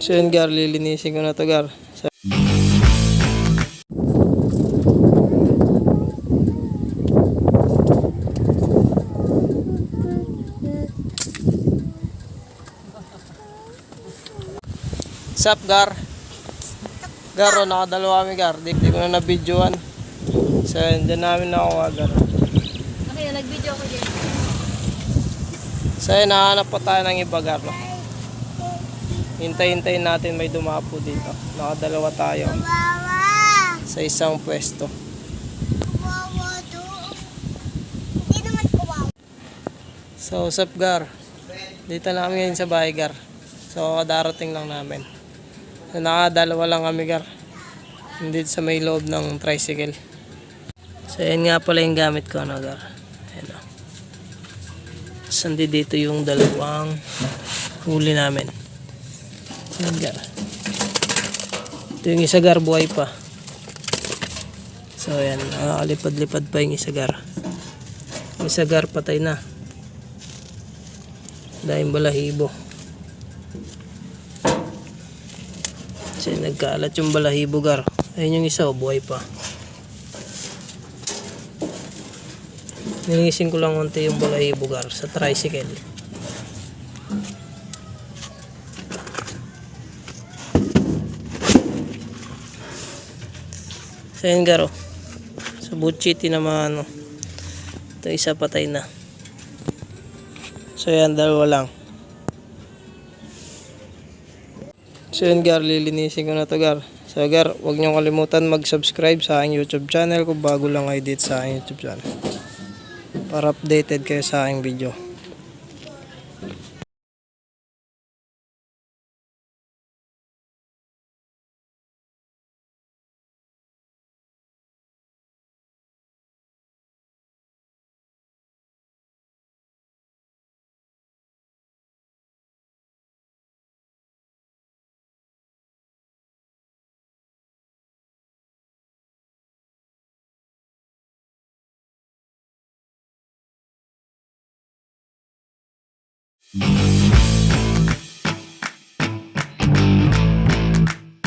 So yun Gar, lilinisin ko na to Gar. Sup Gar? Gar, nakadalawa kami Gar. Di ko na na-videoan. So yun, dyan namin nakuha Gar. Okay, nag-video ako dyan. So yun, nakahanap pa tayo ng iba Gar. No? Hintay-hintayin natin may dumapo dito. Nakadalawa tayo sa isang pwesto. So sup Gar? Dito na kami ngayon sa bahay Gar. So darating lang namin. So nakadalawa lang kami Gar. Hindi sa may loob ng tricycle. So yan nga pala yung gamit ko ano Gar. Ayan o. Sandi dito yung dalawang huli namin. Ayan Gar. Ito yung isa Gar, buhay pa. So ayan, nakakalipad-lipad pa yung isa Gar. Yung isa Gar, patay na. Dahil balahibo. Kasi nagkaalat yung balahibo Gar. Ayun yung isa, buhay pa. Nilinisin ko lang unti yung balahibo Gar sa tricycle. So yun Gar, sa Buchiti naman ano. Ito isa patay na. So yan, dalawa lang. So yun Gar, lilinisin ko na to Gar. So Gar, huwag nyo kalimutan mag-subscribe sa aking YouTube channel kung bago lang kayo dito sa aking YouTube channel. Para updated kayo sa aking video.